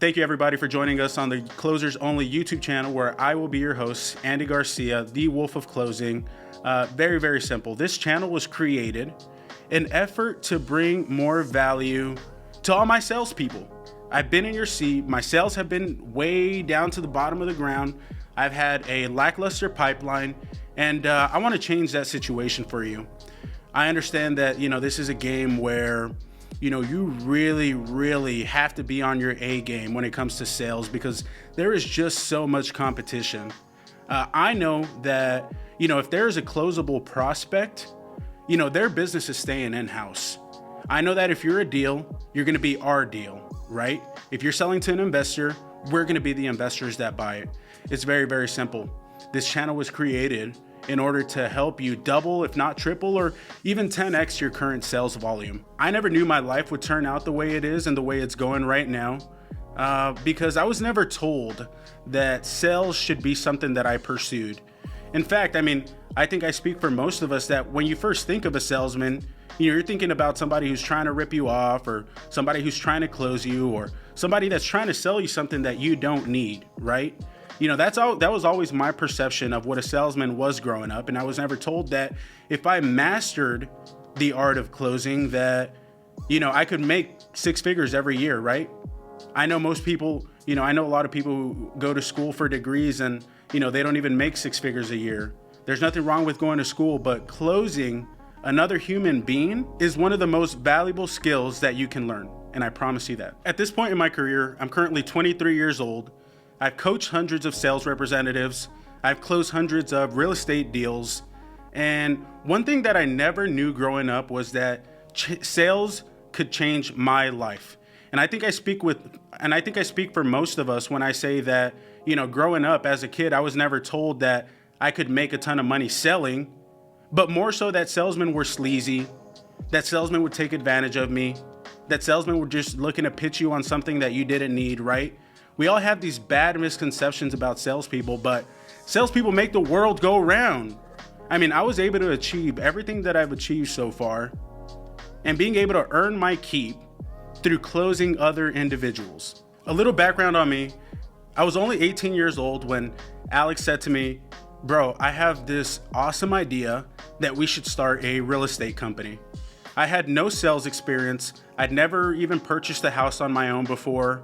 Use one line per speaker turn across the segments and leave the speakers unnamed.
Thank you everybody for joining us on the Closers Only YouTube channel, where I will be your host, Andy Garcia, the Wolf of Closing. Very, very simple. This channel was created in effort to bring more value to all my salespeople. I've been in your seat. My sales have been way down to the bottom of the ground. I've had a lackluster pipeline, and I want to change that situation for you. I understand that, this is a game where you really have to be on your A game when it comes to sales, because there is just so much competition. I know that, if there's a closable prospect, their business is staying in-house. I know that if you're a deal, you're going to be our deal, right? If you're selling to an investor, we're going to be the investors that buy it. It's very, very simple. This channel was created in order to help you double, if not triple, or even 10x your current sales volume. I never knew my life would turn out the way it is and the way it's going right now, because I was never told that sales should be something that I pursued. In fact, I think I speak for most of us that when you first think of a salesman, you're thinking about somebody who's trying to rip you off, or somebody who's trying to close you, or somebody that's trying to sell you something that you don't need, right? That was always my perception of what a salesman was growing up. And I was never told that if I mastered the art of closing that, I could make six figures every year, right? I know most people, I know a lot of people who go to school for degrees and, they don't even make six figures a year. There's nothing wrong with going to school, but closing another human being is one of the most valuable skills that you can learn. And I promise you that. At this point in my career, I'm currently 23 years old. I've coached hundreds of sales representatives. I've closed hundreds of real estate deals. And one thing that I never knew growing up was that sales could change my life. And I think I speak for most of us when I say that, growing up as a kid, I was never told that I could make a ton of money selling, but more so that salesmen were sleazy, that salesmen would take advantage of me, that salesmen were just looking to pitch you on something that you didn't need, right? We all have these bad misconceptions about salespeople, but salespeople make the world go round. I was able to achieve everything that I've achieved so far, and being able to earn my keep through closing other individuals. A little background on me. I was only 18 years old when Alex said to me, "Bro, I have this awesome idea that we should start a real estate company." I had no sales experience. I'd never even purchased a house on my own before.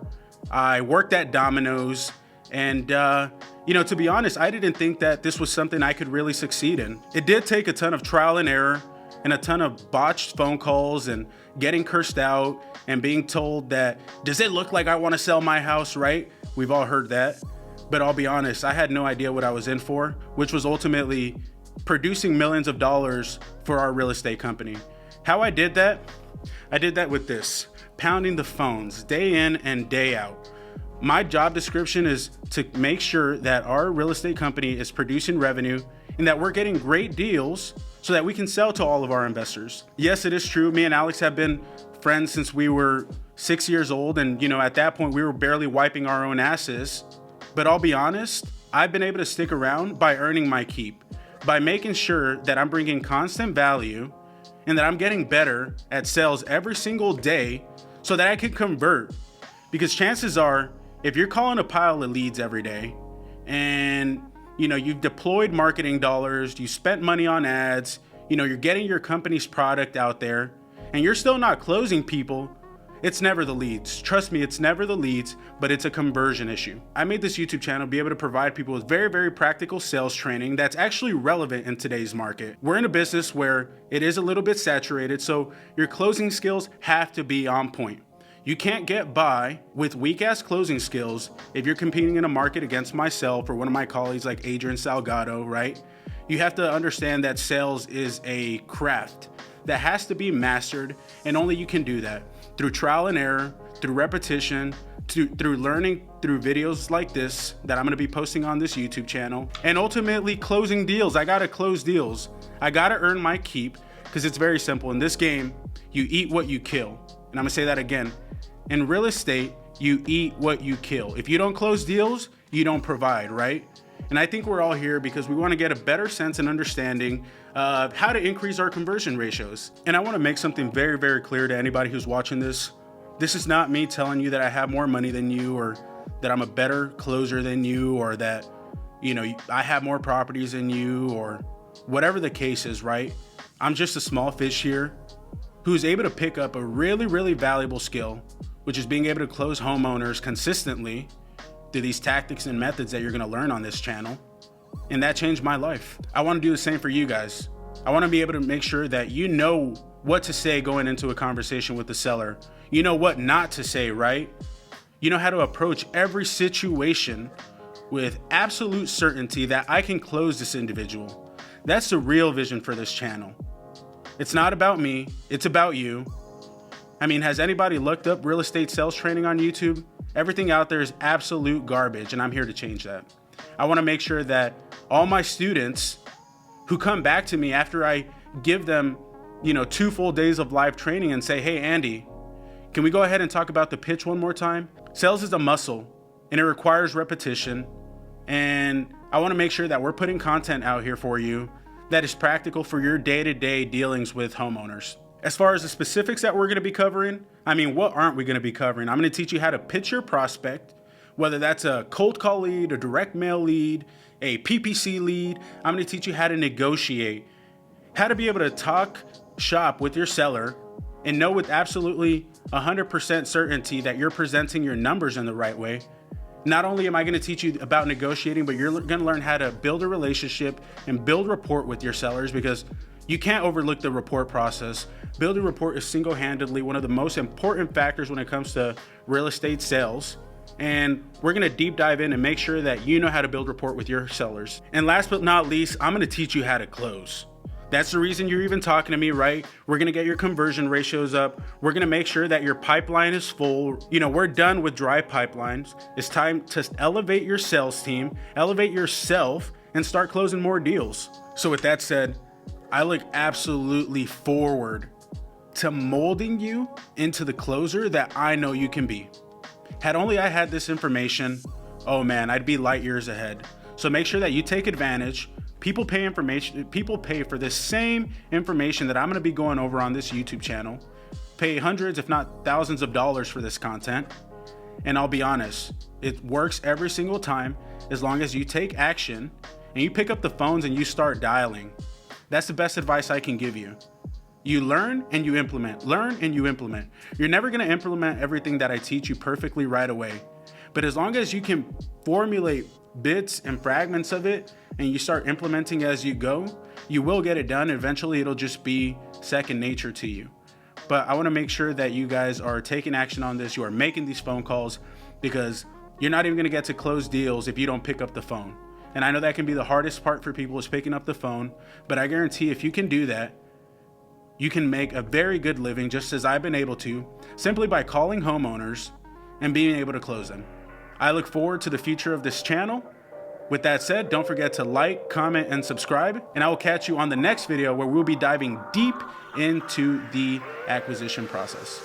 I worked at Domino's, and to be honest, I didn't think that this was something I could really succeed in. It did take a ton of trial and error and a ton of botched phone calls and getting cursed out and being told that, does it look like I want to sell my house, right? We've all heard that. But I'll be honest, I had no idea what I was in for, which was ultimately producing millions of dollars for our real estate company. How I did that? I did that with this. Pounding the phones day in and day out. My job description is to make sure that our real estate company is producing revenue and that we're getting great deals so that we can sell to all of our investors. Yes, it is true. Me and Alex have been friends since we were 6 years old. And, at that point we were barely wiping our own asses. But I'll be honest, I've been able to stick around by earning my keep, by making sure that I'm bringing constant value and that I'm getting better at sales every single day so that I can convert. Because chances are, if you're calling a pile of leads every day and you've deployed marketing dollars, you spent money on ads, you're getting your company's product out there and you're still not closing people, it's never the leads. Trust me, it's never the leads, but it's a conversion issue. I made this YouTube channel to be able to provide people with very, very practical sales training that's actually relevant in today's market. We're in a business where it is a little bit saturated, so your closing skills have to be on point. You can't get by with weak-ass closing skills if you're competing in a market against myself or one of my colleagues like Adrian Salgado, right? You have to understand that sales is a craft that has to be mastered, and only you can do that through trial and error, through repetition, through learning through videos like this that I'm gonna be posting on this YouTube channel, and ultimately closing deals. I gotta close deals. I gotta earn my keep, because it's very simple. In this game, you eat what you kill. And I'm gonna say that again. In real estate, you eat what you kill. If you don't close deals, you don't provide, right? And I think we're all here because we want to get a better sense and understanding of how to increase our conversion ratios. And I want to make something very, very clear to anybody who's watching this. This is not me telling you that I have more money than you, or that I'm a better closer than you, or that, I have more properties than you, or whatever the case is, right? I'm just a small fish here who's able to pick up a really, really valuable skill, which is being able to close homeowners consistently through these tactics and methods that you're gonna learn on this channel. And that changed my life. I wanna do the same for you guys. I wanna be able to make sure that you know what to say going into a conversation with the seller. You know what not to say, right? You know how to approach every situation with absolute certainty that I can close this individual. That's the real vision for this channel. It's not about me, it's about you. I mean, has anybody looked up real estate sales training on YouTube? Everything out there is absolute garbage, and I'm here to change that. I wanna make sure that all my students who come back to me after I give them 2 full days of live training and say, hey, Andy, can we go ahead and talk about the pitch one more time? Sales is a muscle, and it requires repetition. And I wanna make sure that we're putting content out here for you that is practical for your day-to-day dealings with homeowners. As far as the specifics that we're gonna be covering, what aren't we gonna be covering? I'm gonna teach you how to pitch your prospect, whether that's a cold call lead, a direct mail lead, a PPC lead. I'm gonna teach you how to negotiate, how to be able to talk shop with your seller and know with absolutely 100% certainty that you're presenting your numbers in the right way. Not only am I going to teach you about negotiating, but you're going to learn how to build a relationship and build rapport with your sellers, because you can't overlook the rapport process. Building rapport is single-handedly one of the most important factors when it comes to real estate sales. And we're going to deep dive in and make sure that you know how to build rapport with your sellers. And last but not least, I'm going to teach you how to close. That's the reason you're even talking to me, right? We're gonna get your conversion ratios up. We're gonna make sure that your pipeline is full. We're done with dry pipelines. It's time to elevate your sales team, elevate yourself, and start closing more deals. So with that said, I look absolutely forward to molding you into the closer that I know you can be. Had only I had this information, oh man, I'd be light years ahead. So make sure that you take advantage. People pay for this same information that I'm gonna be going over on this YouTube channel, pay hundreds, if not thousands of dollars for this content. And I'll be honest, it works every single time as long as you take action and you pick up the phones and you start dialing. That's the best advice I can give you. You learn and you implement, learn and you implement. You're never gonna implement everything that I teach you perfectly right away. But as long as you can formulate bits and fragments of it and you start implementing as you go, you will get it done. Eventually it'll just be second nature to you. But I want to make sure that you guys are taking action on this. You are making these phone calls, because you're not even going to get to close deals if you don't pick up the phone. And I know that can be the hardest part for people, is picking up the phone, but I guarantee if you can do that, you can make a very good living, just as I've been able to, simply by calling homeowners and being able to close them. I look forward to the future of this channel. With that said, don't forget to like, comment, and subscribe, and I will catch you on the next video where we'll be diving deep into the acquisition process.